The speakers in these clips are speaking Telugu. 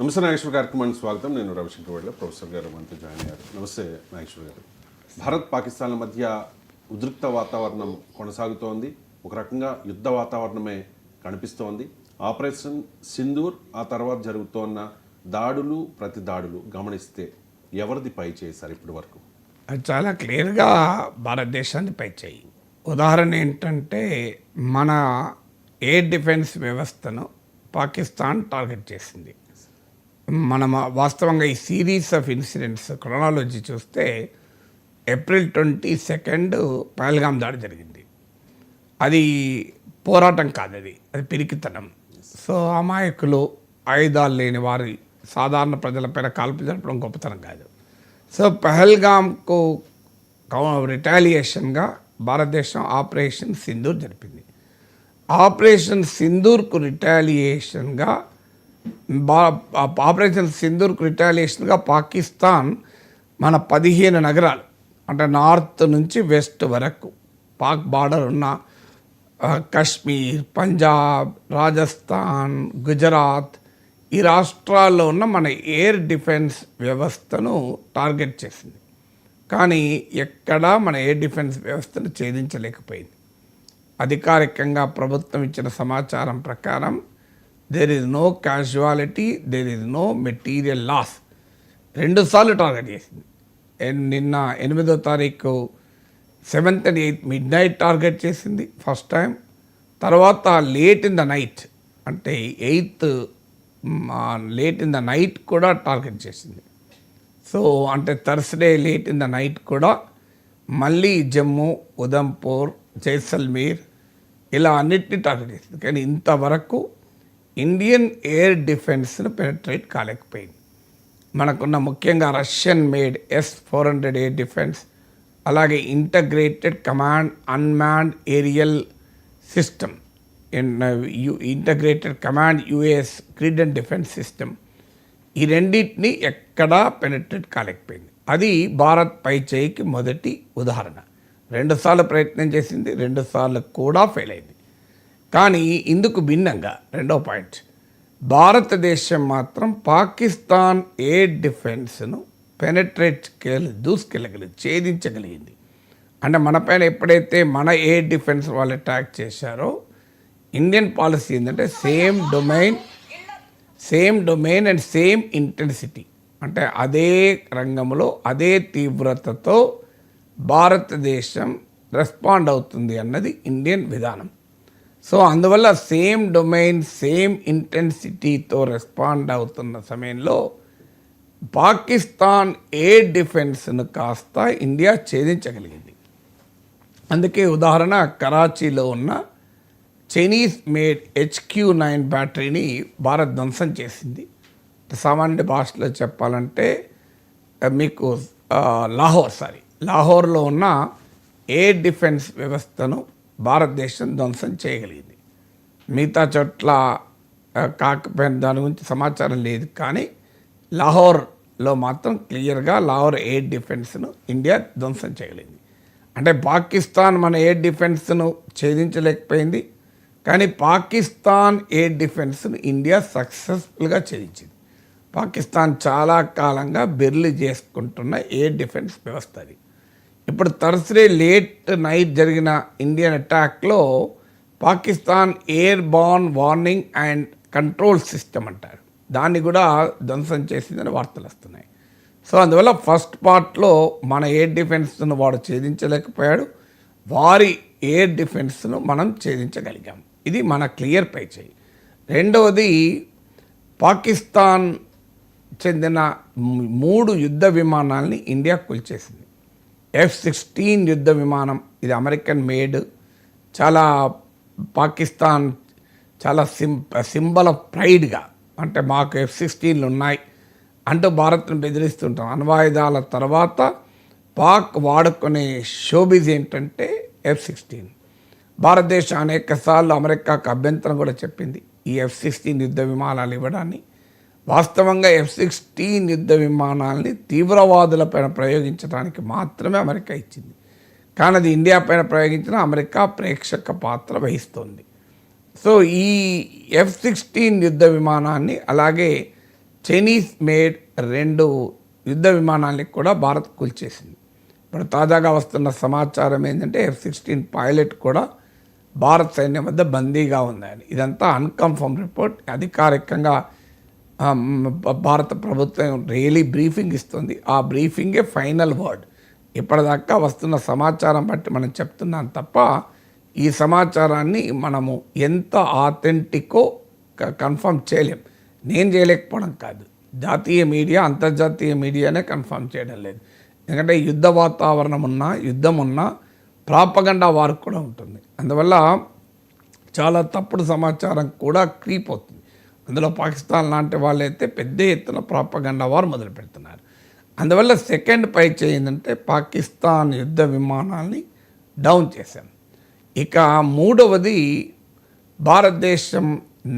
నమస్తే నాగేశ్వర కార్యక్రమానికి స్వాగతం. నేను రవిశంకర్ వేళ్ళ ప్రొఫెసర్ గారు మనతో జాయిన్ అయ్యారు. నమస్తే నాగేశ్వర గారు. భారత్ పాకిస్తాన్ల మధ్య ఉద్రిక్త వాతావరణం కొనసాగుతోంది. ఒక రకంగా యుద్ధ వాతావరణమే కనిపిస్తోంది. ఆపరేషన్ సింధూర్, ఆ తర్వాత జరుగుతోన్న దాడులు, ప్రతి దాడులు గమనిస్తే ఎవరిది పై చేశారు ఇప్పటి వరకు? అది చాలా క్లియర్గా భారతదేశాన్ని పై చేయి. ఉదాహరణ ఏంటంటే, మన ఎయిర్ డిఫెన్స్ వ్యవస్థను పాకిస్తాన్ టార్గెట్ చేసింది. మనం వాస్తవంగా ఈ సిరీస్ ఆఫ్ ఇన్సిడెంట్స్ క్రొనాలజీ చూస్తే ఏప్రిల్ 22 పహల్గామ్ దాడి జరిగింది. అది పోరాటం కాదు, అది పిరికితనం. సో అమాయకులు, ఆయుధాలు లేని వారి సాధారణ ప్రజలపైన కాల్పులు జరపడం గొప్పతనం కాదు. సో పహల్గామ్కు రిటాలియేషన్గా భారతదేశం ఆపరేషన్ సింధూర్ జరిపింది. ఆపరేషన్ సింధూర్కు రిటాలియేషన్గా పాకిస్తాన్ మన 15 నగరాలు, అంటే నార్త్ నుంచి వెస్ట్ వరకు పాక్ బార్డర్ ఉన్న కశ్మీర్, పంజాబ్, రాజస్థాన్, గుజరాత్, ఈ రాష్ట్రాల్లో ఉన్న మన ఎయిర్ డిఫెన్స్ వ్యవస్థను టార్గెట్ చేసింది. కానీ ఎక్కడా మన ఎయిర్ డిఫెన్స్ వ్యవస్థను ఛేదించలేకపోయింది. అధికారికంగా ప్రభుత్వం ఇచ్చిన సమాచారం ప్రకారం there is no casualty, there is no material loss. 2 సార్లు టార్గెట్ చేసింది. నిన్న 8వ తారీఖు 7th and 8th midnight target చేసింది ఫస్ట్ టైం. తర్వాత లేట్ ఇన్ ద నైట్, అంటే 8th late in the night కూడా టార్గెట్ చేసింది. సో అంటే Thursday late in the night కూడా మళ్ళీ జమ్మూ, ఉదంపూర్, జైసల్మీర్ ఇలా అన్నిటినీ టార్గెట్ చేసింది. కానీ ఇంతవరకు ఇండియన్ ఎయిర్ డిఫెన్స్ను పెనట్రేట్ కాలేకపోయింది. మనకున్న ముఖ్యంగా Russian made S-400 air defence, అలాగే integrated command unmanned aerial system, integrated command UAS క్రీడెంట్ డిఫెన్స్ సిస్టమ్, ఈ రెండింటినీ ఎక్కడా పెనట్రేట్ కాలేకపోయింది. అది భారత్ పై చేయికి మొదటి ఉదాహరణ. 2 సార్లు ప్రయత్నం చేసింది, 2 సార్లు కూడా ఫెయిల్ అయింది. కానీ ఇందుకు భిన్నంగా రెండో పాయింట్, భారతదేశం మాత్రం పాకిస్తాన్ ఎయిర్ డిఫెన్స్ను పెనట్రేట్ దూసుకెళ్ళగలిగింది, ఛేదించగలిగింది. అంటే మన పైన ఎప్పుడైతే మన ఎయిర్ డిఫెన్స్ వాళ్ళు అటాక్ చేశారో, ఇండియన్ పాలసీ ఏంటంటే same domain and same intensity, అంటే అదే రంగంలో అదే తీవ్రతతో భారతదేశం రెస్పాండ్ అవుతుంది అన్నది ఇండియన్ విధానం. సో అందువల్ల సేమ్ డొమైన్, సేమ్ ఇంటెన్సిటీతో రెస్పాండ్ అవుతున్న సమయంలో పాకిస్తాన్ ఎయిర్ డిఫెన్స్ను కాస్త ఇండియా ఛేదించగలిగింది. అందుకే ఉదాహరణ, కరాచీలో ఉన్న చైనీస్ మేడ్ HQ-9 బ్యాటరీని భారత్ ధ్వంసం చేసింది. సామాన్య భాషలో చెప్పాలంటే మీకు లాహోర్లో ఉన్న ఎయిర్ డిఫెన్స్ వ్యవస్థను భారతదేశం ధ్వంసం చేయగలిగింది. మిగతా చోట్ల కాకపోయిన దాని గురించి సమాచారం లేదు. కానీ లాహోర్లో మాత్రం క్లియర్గా లాహోర్ ఎయిర్ డిఫెన్స్ను ఇండియా ధ్వంసం చేయగలిగింది. అంటే పాకిస్తాన్ మన ఎయిర్ డిఫెన్స్ను ఛేదించలేకపోయింది, కానీ పాకిస్తాన్ ఎయిర్ డిఫెన్స్ను ఇండియా సక్సెస్ఫుల్గా ఛేదించింది. పాకిస్తాన్ చాలా కాలంగా బెర్లి చేసుకుంటున్న ఎయిర్ డిఫెన్స్ వ్యవస్థ అది. ఇప్పుడు థర్స్డే లేట్ నైట్ జరిగిన ఇండియన్ అటాక్లో Pakistan airborne warning and control system అంటారు, దాన్ని కూడా ధ్వంసం చేసిందని వార్తలు వస్తున్నాయి. సో అందువల్ల ఫస్ట్ పార్ట్లో మన ఎయిర్ డిఫెన్స్ను వాడు ఛేదించలేకపోయాడు, వారి ఎయిర్ డిఫెన్స్ను మనం ఛేదించగలిగాం. ఇది మన క్లియర్ పై చేయి. రెండవది, పాకిస్తాన్ చెందిన 3 యుద్ధ విమానాల్ని ఇండియా కూల్చేసింది. F-16 యుద్ధ విమానం, ఇది అమెరికన్ మేడ్. చాలా పాకిస్తాన్ చాలా సింబల్ ఆఫ్ ప్రైడ్గా, అంటే మాకు F-16లు ఉన్నాయి అంటూ భారత్ను బెదిరిస్తుంటాం. అణ్వాయుధాల తర్వాత పాక్ వాడుకునే షోబీజ్ ఏంటంటే F-16. భారతదేశం అనేక సార్లు అమెరికాకు అభ్యంతరం కూడా చెప్పింది ఈ F-16 యుద్ధ విమానాలు ఇవ్వడాన్ని. వాస్తవంగా F-16 యుద్ధ విమానాల్ని తీవ్రవాదులపైన ప్రయోగించడానికి మాత్రమే అమెరికా ఇచ్చింది. కానీ అది ఇండియా పైన ప్రయోగించిన అమెరికా ప్రేక్షక పాత్ర వహిస్తోంది. సో ఈ F-16 యుద్ధ విమానాన్ని, అలాగే చైనీస్ మేడ్ 2 యుద్ధ విమానాల్ని కూడా భారత్ కూల్చేసింది. ఇప్పుడు తాజాగా వస్తున్న సమాచారం ఏంటంటే F-16 పైలట్ కూడా భారత్ సైన్యం వద్ద బందీగా ఉందని. ఇదంతా అన్కన్ఫర్మ్ రిపోర్ట్. అధికారికంగా భారత ప్రభుత్వం రియలీ బ్రీఫింగ్ ఇస్తుంది. ఆ బ్రీఫింగే ఫైనల్ వర్డ్. ఇప్పటిదాకా వస్తున్న సమాచారం బట్టి మనం చెప్తున్నాం తప్ప ఈ సమాచారాన్ని మనము ఎంత ఆథెంటికో కన్ఫర్మ్ చేయలేం. నేను చేయలేకపోవడం కాదు, జాతీయ మీడియా అంతర్జాతీయ మీడియానే కన్ఫర్మ్ చేయడం లేదు. ఎందుకంటే యుద్ధ వాతావరణం ఉన్నా, యుద్ధం ఉన్నా ప్రాపగండా వార్ కూడా ఉంటుంది. అందువల్ల చాలా తప్పుడు సమాచారం కూడా క్రీప్ అవుతుంది. అందులో పాకిస్తాన్ లాంటి వాళ్ళైతే పెద్ద ఎత్తున ప్రాపగండా వార్ మొదలు పెడుతున్నారు. అందువల్ల సెకండ్ పై ఏంటంటే పాకిస్తాన్ యుద్ధ విమానాల్ని డౌన్ చేశాం. ఇక మూడవది భారతదేశం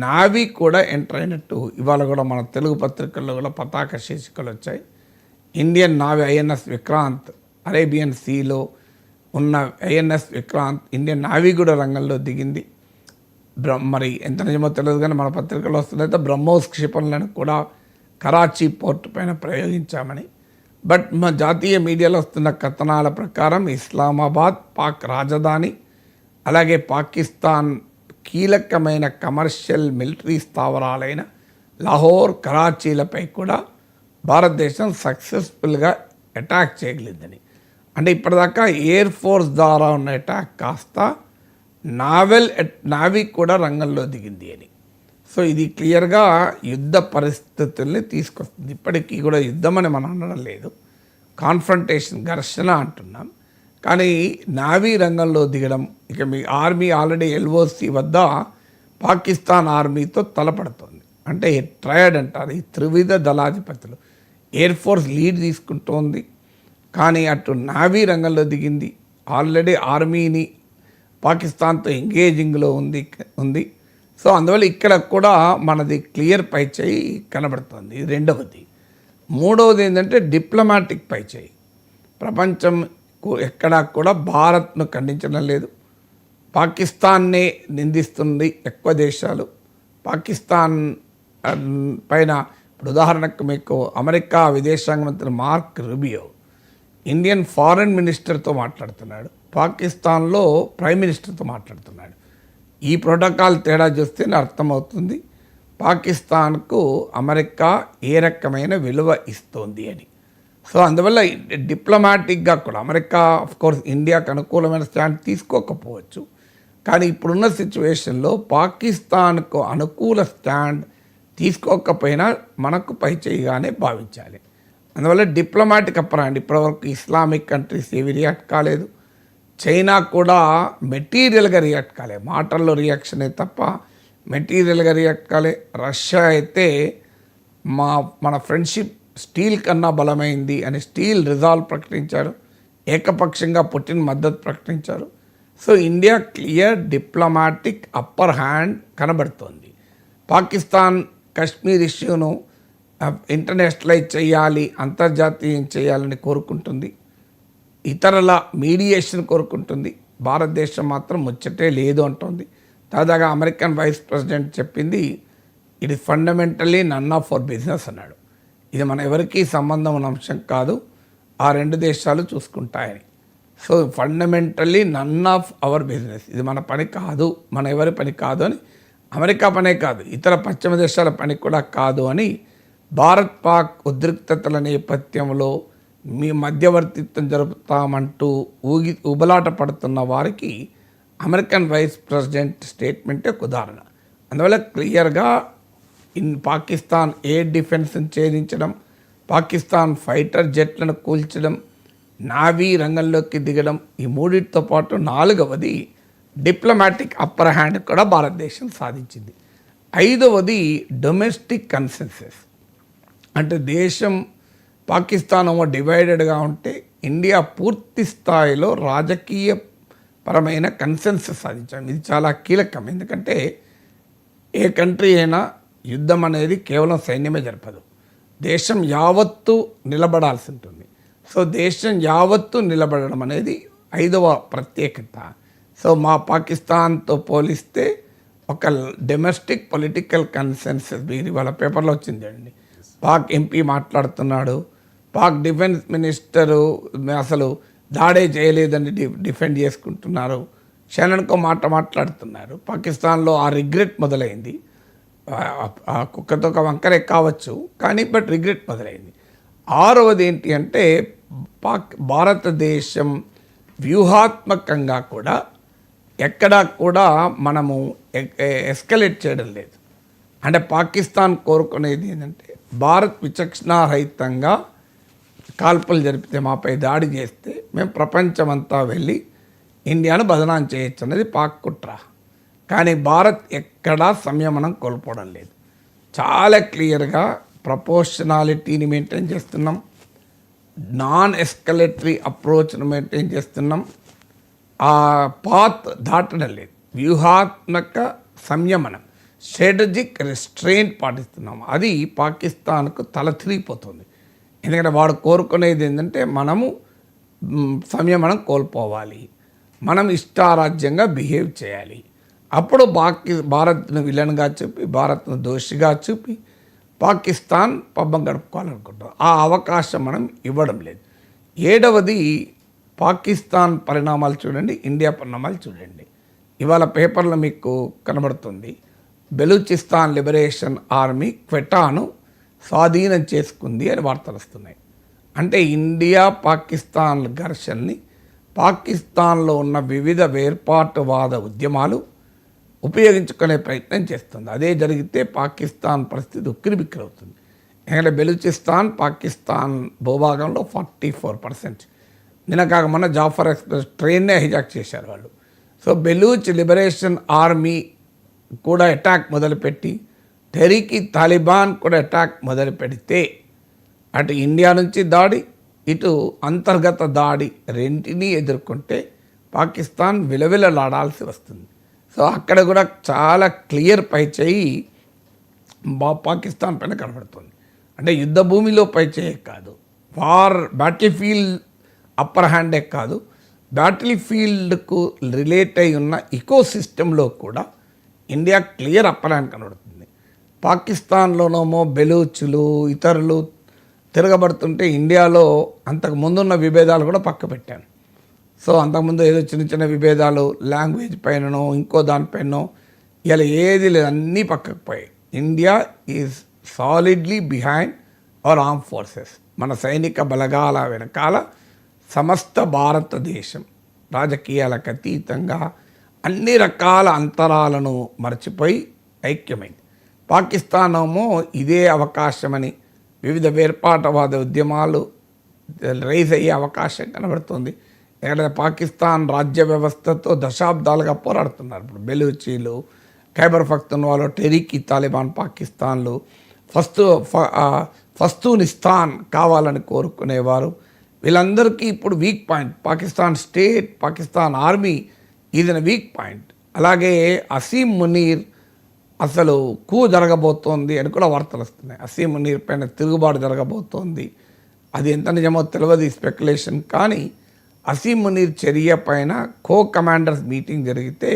నావీ కూడా ఎంటర్ అయినట్టు ఇవాళ కూడా మన తెలుగు పత్రికల్లో కూడా పతాక శీర్షికలు వచ్చాయి. Indian navy INS Vikrant, Arabian సీలో ఉన్న INS విక్రాంత్ ఇండియన్ నావీ కూడా రంగంలో దిగింది. మరి ఎంత నిజమో తెలియదు కానీ మన పత్రికలో వస్తుందైతే బ్రహ్మోస్ క్షిపణులను కూడా కరాచీ పోర్టు పైన ప్రయోగించామని. బట్ మా జాతీయ మీడియాలో వస్తున్న కథనాల ప్రకారం ఇస్లామాబాద్ పాక్ రాజధాని, అలాగే పాకిస్తాన్ కీలకమైన కమర్షియల్ మిలిటరీ స్థావరాలైన లాహోర్, కరాచీలపై కూడా భారతదేశం సక్సెస్ఫుల్గా అటాక్ చేయగలిగిందని. అంటే ఇప్పటిదాకా ఎయిర్ ఫోర్స్ ద్వారా ఉన్న అటాక్ కాస్త నావీ కూడా రంగంలో దిగింది అని. సో ఇది క్లియర్గా యుద్ధ పరిస్థితుల్ని తీసుకొస్తుంది. ఇప్పటికీ కూడా యుద్ధం అని మనం అనడం లేదు, కాన్ఫ్రంటేషన్, ఘర్షణ అంటున్నాం. కానీ నావీ రంగంలో దిగడం, ఇక మీ ఆర్మీ ఆల్రెడీ LOC వద్ద పాకిస్తాన్ ఆర్మీతో తలపడుతుంది. అంటే ట్రయడ్ అంటారు, ఈ త్రివిధ దళాధిపతులు. ఎయిర్ ఫోర్స్ లీడ్ తీసుకుంటోంది, కానీ అటు నావీ రంగంలో దిగింది. ఆల్రెడీ ఆర్మీని పాకిస్తాన్తో ఎంగేజింగ్లో ఉంది. సో అందువల్ల ఇక్కడ కూడా మనది క్లియర్ పై చేయి కనబడుతుంది. ఇది రెండవది. మూడవది ఏంటంటే డిప్లొమాటిక్ పై చేయి. ప్రపంచం ఎక్కడా కూడా భారత్ను ఖండించడం లేదు, పాకిస్తాన్నే నిందిస్తుంది ఎక్కువ దేశాలు. పాకిస్తాన్ పైన ఇప్పుడు ఉదాహరణకు మీకు అమెరికా విదేశాంగ మంత్రి మార్క్ రూబియో ఇండియన్ ఫారెన్ మినిస్టర్తో మాట్లాడుతున్నాడు, పాకిస్తాన్లో ప్రైమ్ మినిస్టర్తో మాట్లాడుతున్నాడు. ఈ ప్రోటోకాల్ తేడా చూస్తేనే అర్థమవుతుంది పాకిస్తాన్కు అమెరికా ఏ రకమైన విలువ ఇస్తోంది అని. సో అందువల్ల డిప్లొమాటిక్గా కూడా అమెరికా ఆఫ్కోర్స్ ఇండియాకు అనుకూలమైన స్టాండ్ తీసుకోకపోవచ్చు, కానీ ఇప్పుడున్న సిచ్యువేషన్లో పాకిస్తాన్కు అనుకూల స్టాండ్ తీసుకోకపోయినా మనకు పై చేయిగానే భావించాలి. అందువల్ల డిప్లొమాటిక్ అప్పరాండి. ఇప్పటివరకు ఇస్లామిక్ కంట్రీస్ ఏవి రియాక్ట్ కాలేదు, చైనా కూడా మెటీరియల్గా రియాక్ట్ కాలే, మాటల్లో రియాక్షనే తప్ప మెటీరియల్గా రియాక్ట్ కాలే. రష్యా అయితే మన ఫ్రెండ్షిప్ స్టీల్ కన్నా బలమైంది అని స్టీల్ రిజాల్వ్ ప్రకటించారు, ఏకపక్షంగా పుటిన్ మద్దతు ప్రకటించారు. So India clear diplomatic upper hand కనబడుతోంది. పాకిస్తాన్ కశ్మీర్ ఇష్యూను ఇంటర్నేషనలైజ్ చేయాలి, అంతర్జాతీయం చేయాలని కోరుకుంటుంది, ఇతరుల మీడియేషన్ కోరుకుంటుంది. భారతదేశం మాత్రం ముచ్చటే లేదు అంటోంది. తాజాగా అమెరికన్ వైస్ ప్రెసిడెంట్ చెప్పింది, it is fundamentally none of our business అన్నాడు. ఇది మన ఎవరికీ సంబంధం ఉన్న అంశం కాదు, ఆ రెండు దేశాలు చూసుకుంటాయని. So fundamentally none of our business, ఇది మన పని కాదు, మన ఎవరి పని కాదు అని, అమెరికా పనే కాదు ఇతర పశ్చిమ దేశాల పని కూడా కాదు అని భారత్ పాక్ ఉద్రిక్తతల నేపథ్యంలో మీ మధ్యవర్తిత్వం జరుపుతామంటూ ఉబలాట పడుతున్న వారికి అమెరికన్ వైస్ ప్రెసిడెంట్ స్టేట్మెంటే ఒక ఉదాహరణ. అందువల్ల క్లియర్గా పాకిస్తాన్ ఎయిర్ డిఫెన్స్ని ఛేదించడం, పాకిస్తాన్ ఫైటర్ జెట్లను కూల్చడం, నావీ రంగంలోకి దిగడం, ఈ మూడింటితో పాటు నాలుగవది డిప్లొమాటిక్ అప్పర్ హ్యాండ్ కూడా భారతదేశం సాధించింది. ఐదవది డొమెస్టిక్ కన్సెన్సస్. అంటే దేశం పాకిస్తాన్ ఏమో డివైడెడ్గా ఉంటే ఇండియా పూర్తి స్థాయిలో రాజకీయ పరమైన కన్సెన్సస్ సాధించాం. ఇది చాలా కీలకం, ఎందుకంటే ఏ కంట్రీ అయినా యుద్ధం అనేది కేవలం సైన్యమే జరపదు, దేశం యావత్తు నిలబడాల్సి ఉంటుంది. సో దేశం యావత్తు నిలబడడం అనేది ఐదవ ప్రత్యేకత. సో మా పాకిస్తాన్తో పోలిస్తే ఒక డొమెస్టిక్ పొలిటికల్ కన్సెన్సస్, మీరు వాళ్ళ పేపర్లో వచ్చింది అండి, పాక్ ఎంపీ మాట్లాడుతున్నాడు, పాక్ డిఫెన్స్ మినిస్టరు అసలు దాడే చేయలేదని డిఫెండ్ చేసుకుంటున్నారు, క్షణంకో మాట మాట్లాడుతున్నారు. పాకిస్తాన్లో ఆ రిగ్రెట్ మొదలైంది. ఆ కుక్కతో ఒక వంకరే కావచ్చు, కానీ బట్ రిగ్రెట్ మొదలైంది. ఆరవది ఏంటి అంటే భారతదేశం వ్యూహాత్మకంగా కూడా ఎక్కడా కూడా మనము ఎస్కలేట్ చేయడం లేదు. అంటే పాకిస్తాన్ కోరుకునేది ఏంటంటే భారత్ విచక్షణారహితంగా కాల్పులు జరిపితే, మాపై దాడి చేస్తే మేము ప్రపంచమంతా వెళ్ళి ఇండియాను బదనాం చేయొచ్చు అనేది పాక్ కుట్ర. కానీ భారత్ ఎక్కడా సంయమనం కోల్పోవడం లేదు. చాలా క్లియర్గా ప్రపోర్షనాలిటీని మెయింటైన్ చేస్తున్నాం, నాన్ ఎస్కలేటరీ అప్రోచ్ను మెయింటైన్ చేస్తున్నాం, ఆ పాత్ దాటడం లేదు. వ్యూహాత్మక సంయమనం, స్ట్రాటజిక్ రెస్ట్రెయింట్ పాటిస్తున్నాం. అది పాకిస్తాన్కు తల తిరిగిపోతుంది. ఎందుకంటే వాడు కోరుకునేది ఏంటంటే మనము సంయమనం కోల్పోవాలి, మనం ఇష్టారాజ్యంగా బిహేవ్ చేయాలి. అప్పుడు భారత్ను విలన్గా చూపి, భారత్ను దోషిగా చూపి పాకిస్తాన్ పబ్బం గడుపుకోవాలనుకుంటాం. ఆ అవకాశం మనం ఇవ్వడం లేదు. ఏడవది పాకిస్తాన్ పరిణామాలు చూడండి, ఇండియా పరిణామాలు చూడండి. ఇవాళ పేపర్లో మీకు కనబడుతుంది, బెలూచిస్తాన్ లిబరేషన్ ఆర్మీ క్వెటాను స్వాధీనం చేసుకుంది అని వార్తలు వస్తున్నాయి. అంటే ఇండియా పాకిస్తాన్ ఘర్షణని పాకిస్తాన్లో ఉన్న వివిధ వేర్పాటువాద ఉద్యమాలు ఉపయోగించుకునే ప్రయత్నం చేస్తుంది. అదే జరిగితే పాకిస్తాన్ పరిస్థితి ఉక్కిరిబిక్కిరవుతుంది. ఎందుకంటే బెలూచిస్తాన్ పాకిస్తాన్ భూభాగంలో 44%. నిన్నకాక మొన్న జాఫర్ ఎక్స్ప్రెస్ ట్రైన్నే హైజాక్ చేశారు వాళ్ళు. సో బెలూచ్ లిబరేషన్ ఆర్మీ కూడా అటాక్ మొదలుపెట్టి, తెహ్రీక్ తాలిబాన్ కూడా అటాక్ మొదలు పెడితే, అటు ఇండియా నుంచి దాడి, ఇటు అంతర్గత దాడి రెంటినీ ఎదుర్కొంటే పాకిస్తాన్ విలవిలలాడాల్సి వస్తుంది. సో అక్కడ కూడా చాలా క్లియర్ పై చేయి పాకిస్తాన్ పైన కనబడుతుంది. అంటే యుద్ధ భూమిలో పై చేయి కాదు, బ్యాటిల్ ఫీల్డ్ అప్పర్ హ్యాండే కాదు, బ్యాటిల్ ఫీల్డ్కు రిలేట్ అయి ఉన్న ఇకో సిస్టంలో కూడా ఇండియా క్లియర్ అప్పర్ హ్యాండ్ కనబడుతుంది. పాకిస్తాన్లోనేమో బెలూచులు ఇతరులు తిరగబడుతుంటే ఇండియాలో అంతకు ముందున్న విభేదాలు కూడా పక్క పెట్టాను. సో అంతకుముందు ఏదో చిన్న చిన్న విభేదాలు లాంగ్వేజ్ పైననో ఇంకో దానిపైనో, ఇలా ఏది లేదు, అన్నీ పక్కకు పోయాయి. India is solidly behind hour arm forces. మన సైనిక బలగాల వెనకాల సమస్త భారతదేశం రాజకీయాలకు అతీతంగా అన్ని రకాల అంతరాలను మర్చిపోయి ఐక్యమైంది. పాకిస్తాన్ ఏమో ఇదే అవకాశమని వివిధ వేర్పాటువాద ఉద్యమాలు రైజ్ అయ్యే అవకాశం కనబడుతుంది. ఎందుకంటే పాకిస్తాన్ రాజ్య వ్యవస్థతో దశాబ్దాలుగా పోరాడుతున్నారు. ఇప్పుడు బెలూచీలు, ఖైబర్ పఖ్తూన్వాలో, టెహ్రీక్ తాలిబాన్ పాకిస్తాన్లు, ఫస్తూనిస్తాన్ కావాలని కోరుకునేవారు. వీళ్ళందరికీ ఇప్పుడు weak point Pakistan state, Pakistan army ఇది వీక్ పాయింట్. అలాగే అసీం మునీర్ అసలు జరగబోతోంది అని కూడా వార్తలు వస్తున్నాయి. అసీం మునీర్ పైన తిరుగుబాటు జరగబోతోంది. అది ఎంత నిజమో తెలియదు, స్పెక్యులేషన్. కానీ అసీం మునీర్ చర్య పైన కమాండర్స్ మీటింగ్ జరిగితే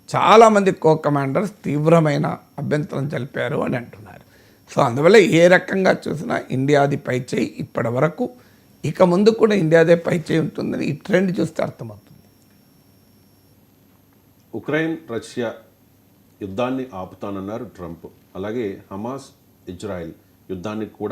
చాలామంది కమాండర్స్ తీవ్రమైన అభ్యంతరం తెలిపారు అని అంటున్నారు. సో అందువల్ల ఏ రకంగా చూసినా ఇండియాది పై చేయి ఇప్పటి వరకు, ఇక ముందు కూడా ఇండియాదే పై చేయి ఉంటుందని ఈ ట్రెండ్ చూస్తే అర్థమవుతుంది. ఉక్రెయిన్ రష్యా యుద్ధాన్ని ఆపుతానన్నారు ట్రంప్. అలాగే హమాస్ ఇజ్రాయెల్ యుద్ధాన్ని కూడా